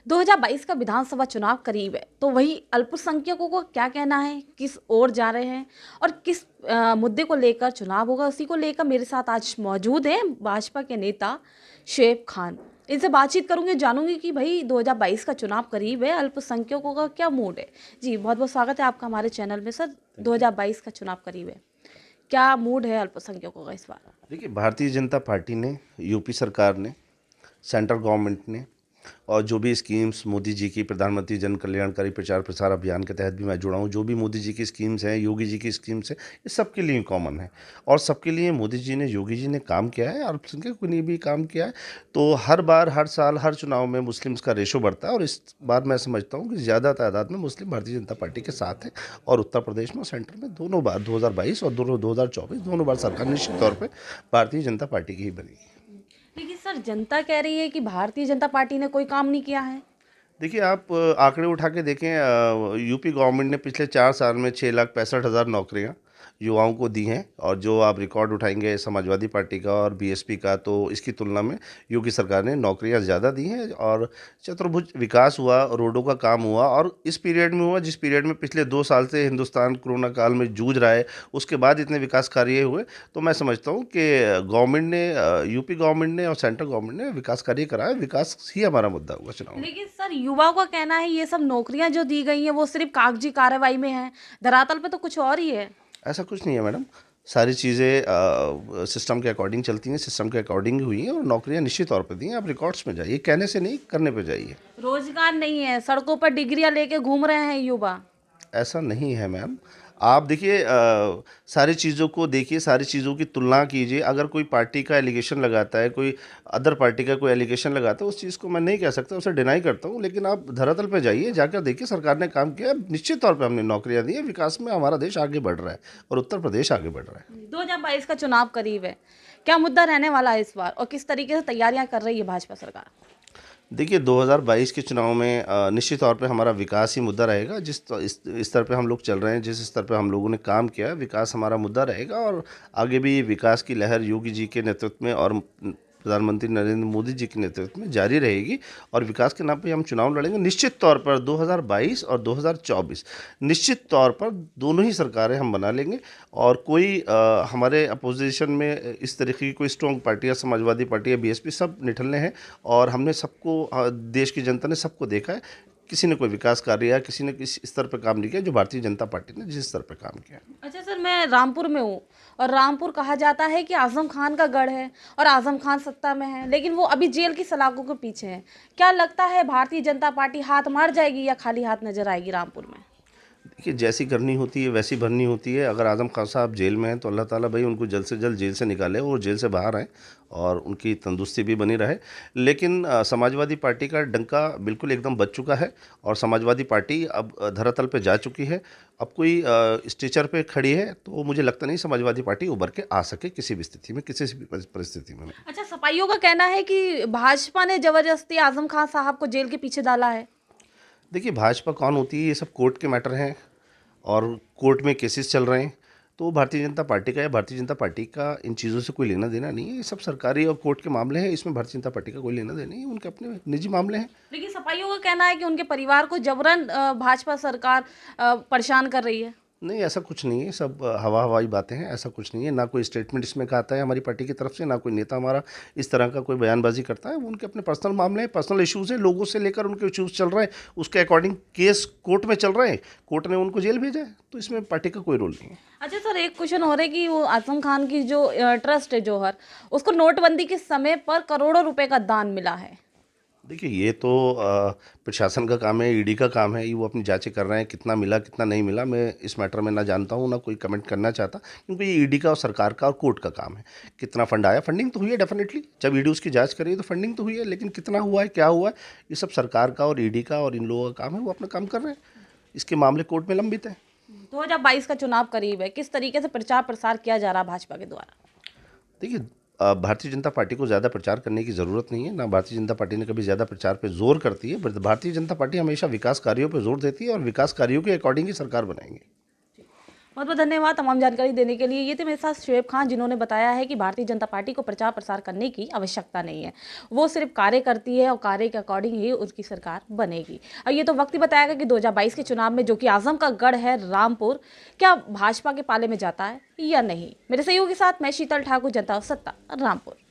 2022 का विधानसभा चुनाव करीब है, तो वही अल्पसंख्यकों को क्या कहना है, किस ओर जा रहे हैं और किस मुद्दे को लेकर चुनाव होगा, उसी को लेकर मेरे साथ आज मौजूद हैं भाजपा के नेता शुएब खान। इनसे बातचीत करूंगी, जानूंगी कि भाई 2022 का चुनाव करीब है, अल्पसंख्यकों का क्या मूड है। जी बहुत बहुत स्वागत है आपका हमारे चैनल में सर। 2022 का चुनाव करीब है, क्या मूड है अल्पसंख्यकों का इस बार? देखिए, भारतीय जनता पार्टी ने, यूपी सरकार ने, सेंट्रल गवर्नमेंट ने और जो भी स्कीम्स मोदी जी की, प्रधानमंत्री जन कल्याणकारी प्रचार प्रसार अभियान के तहत भी मैं जुड़ा हूँ, जो भी मोदी जी की स्कीम्स हैं, योगी जी की स्कीम्स हैं, ये सबके लिए कॉमन है। और सबके लिए मोदी जी ने, योगी जी ने काम किया है, अल्पसंख्यकों ने भी काम किया है। तो हर बार, हर साल, हर चुनाव में मुस्लिम्स का रेशो बढ़ता है और इस बार मैं समझता हूँ कि ज़्यादा तादाद में मुस्लिम भारतीय जनता पार्टी के साथ हैं। और उत्तर प्रदेश में और सेंटर में दोनों बार 2022 और 2024 दोनों बार सरकार निश्चित तौर पर भारतीय जनता पार्टी की ही बनेगी। लेकिन सर जनता कह रही है कि भारतीय जनता पार्टी ने कोई काम नहीं किया है। देखिए, आप आंकड़े उठा के देखें, यूपी गवर्नमेंट ने पिछले 4 साल में 6,65,000 नौकरियां युवाओं को दी हैं। और जो आप रिकॉर्ड उठाएंगे समाजवादी पार्टी का और बीएसपी का, तो इसकी तुलना में योगी सरकार ने नौकरियां ज़्यादा दी हैं। और चतुर्भुज विकास हुआ, रोडों का काम हुआ, और इस पीरियड में हुआ जिस पीरियड में पिछले 2 साल से हिंदुस्तान कोरोना काल में जूझ रहा है, उसके बाद इतने विकास कार्य हुए। तो मैं समझता हूँ कि गवर्नमेंट ने, यूपी गवर्नमेंट ने और सेंट्रल गवर्नमेंट ने विकास कार्य कराया। विकास ही हमारा मुद्दा हुआ चुनाव में। लेकिन सर युवाओं का कहना है ये सब नौकरियां जो दी गई हैं वो सिर्फ कागजी कार्रवाई में है, धरातल पे तो कुछ और ही है। ऐसा कुछ नहीं है मैडम। सारी चीज़ें सिस्टम के अकॉर्डिंग चलती हैं, सिस्टम के अकॉर्डिंग हुई हैं और नौकरियां निश्चित तौर पे दी हैं। आप रिकॉर्ड्स में जाइए, कहने से नहीं, करने पे जाइए। रोजगार नहीं है, सड़कों पर डिग्रियां लेके घूम रहे हैं युवा। ऐसा नहीं है मैम। आप देखिए, सारी चीज़ों को देखिए, सारी चीज़ों की तुलना कीजिए। अगर कोई पार्टी का एलिगेशन लगाता है, कोई अदर पार्टी का कोई एलिगेशन लगाता है, उस चीज़ को मैं नहीं कह सकता, उसे डिनाई करता हूँ। लेकिन आप धरातल पे जाइए, जाकर देखिए सरकार ने काम किया है। निश्चित तौर पे हमने नौकरियां दी हैं। विकास में हमारा देश आगे बढ़ रहा है और उत्तर प्रदेश आगे बढ़ रहा है। 2022 का चुनाव करीब है, क्या मुद्दा रहने वाला है इस बार और किस तरीके से तैयारियां कर रही है भाजपा सरकार? देखिए, 2022 के चुनाव में निश्चित तौर पे हमारा विकास ही मुद्दा रहेगा। इस स्तर पे हम लोग चल रहे हैं, जिस स्तर पे हम लोगों ने काम किया है, विकास हमारा मुद्दा रहेगा। और आगे भी विकास की लहर योगी जी के नेतृत्व में और प्रधानमंत्री नरेंद्र मोदी जी के नेतृत्व में जारी रहेगी। और विकास के नाम पे हम चुनाव लड़ेंगे निश्चित तौर पर। 2022 और 2024 निश्चित तौर पर दोनों ही सरकारें हम बना लेंगे। और कोई हमारे अपोजिशन में इस तरीके की कोई स्ट्रॉन्ग पार्टी या समाजवादी पार्टी या बीएसपी, सब निठल्ले हैं। और हमने सबको, देश की जनता ने सबको देखा है। किसी ने कोई विकास कार्य या किसी ने किस स्तर पर काम नहीं किया जो भारतीय जनता पार्टी ने जिस स्तर पर काम किया। अच्छा सर, मैं रामपुर में हूँ और रामपुर कहा जाता है कि आजम खान का गढ़ है और आजम खान सत्ता में है, लेकिन वो अभी जेल की सलाखों के पीछे है। क्या लगता है भारतीय जनता पार्टी हाथ मार जाएगी या खाली हाथ नजर आएगी रामपुर में? देखिए, जैसी करनी होती है वैसी भरनी होती है। अगर आज़म खान साहब जेल में हैं तो अल्लाह ताला भाई उनको जल्द से जल्द जेल से निकाले और जेल से बाहर आएँ और उनकी तंदुरुस्ती भी बनी रहे। लेकिन समाजवादी पार्टी का डंका बिल्कुल एकदम बज चुका है और समाजवादी पार्टी अब धरातल पे जा चुकी है। अब कोई स्टेचर पे खड़ी है तो मुझे लगता नहीं समाजवादी पार्टी उभर के आ सके किसी भी स्थिति में, किसी भी परिस्थिति में। अच्छा, सपाइयों का कहना है कि भाजपा ने जबरदस्ती आजम खान साहब को जेल के पीछे डाला है। देखिए, भाजपा कौन होती है, ये सब कोर्ट के मैटर हैं और कोर्ट में केसेस चल रहे हैं। तो भारतीय जनता पार्टी का या भारतीय जनता पार्टी का इन चीज़ों से कोई लेना देना नहीं है। ये सब सरकारी और कोर्ट के मामले हैं, इसमें भारतीय जनता पार्टी का कोई लेना देना नहीं है। उनके अपने निजी मामले हैं। लेकिन सपाइयों का कहना है कि उनके परिवार को जबरन भाजपा सरकार परेशान कर रही है। नहीं, ऐसा कुछ नहीं है। सब हवाई बातें हैं। ऐसा कुछ नहीं है। ना कोई स्टेटमेंट इसमें का आता है हमारी पार्टी की तरफ से, ना कोई नेता हमारा इस तरह का कोई बयानबाजी करता है। वो उनके अपने पर्सनल मामले हैं, पर्सनल इश्यूज़ हैं, लोगों से लेकर उनके इश्यूज़ चल रहे हैं, उसके अकॉर्डिंग केस कोर्ट में चल रहे हैं, कोर्ट ने उनको जेल भेजा है। तो इसमें पार्टी का कोई रोल नहीं है। अच्छा सर, एक क्वेश्चन हो रहा है कि वो आजम खान की जो ट्रस्ट है जौहर, उसको नोटबंदी के समय पर करोड़ों रुपए का दान मिला है। देखिए, ये तो प्रशासन का काम है, ईडी का काम है। ये वो अपनी जांचें कर रहे हैं, कितना मिला कितना नहीं मिला। मैं इस मैटर में ना जानता हूँ, ना कोई कमेंट करना चाहता, क्योंकि ये ईडी का और सरकार का और कोर्ट का काम है। कितना फंड आया, फंडिंग तो हुई है डेफिनेटली। जब ईडी उसकी जांच करी तो फंडिंग तो हुई है, लेकिन कितना हुआ है, क्या हुआ है, ये सब सरकार का और ईडी का और इन लोगों का काम है। वो अपना काम कर रहे हैं। इसके मामले कोर्ट में लंबित है। 2022 का चुनाव करीब है, किस तरीके से प्रचार प्रसार किया जा रहा है भाजपा के द्वारा? देखिए, भारतीय जनता पार्टी को ज़्यादा प्रचार करने की ज़रूरत नहीं है। ना भारतीय जनता पार्टी ने कभी ज़्यादा प्रचार पे जोर करती है। भारतीय जनता पार्टी हमेशा विकास कार्यों पे जोर देती है और विकास कार्यों के अकॉर्डिंग ही सरकार बनाएंगे। बहुत बहुत धन्यवाद तमाम जानकारी देने के लिए। ये थे मेरे साथ शुएब खान, जिन्होंने बताया है कि भारतीय जनता पार्टी को प्रचार प्रसार करने की आवश्यकता नहीं है, वो सिर्फ कार्य करती है और कार्य के अकॉर्डिंग ही उसकी सरकार बनेगी। और ये तो वक्त ही बताएगा कि 2022 के चुनाव में, जो कि आजम का गढ़ है रामपुर, क्या भाजपा के पाले में जाता है या नहीं। मेरे सहयोगी के साथ मैं शीतल ठाकुर, जनता सत्ता, रामपुर।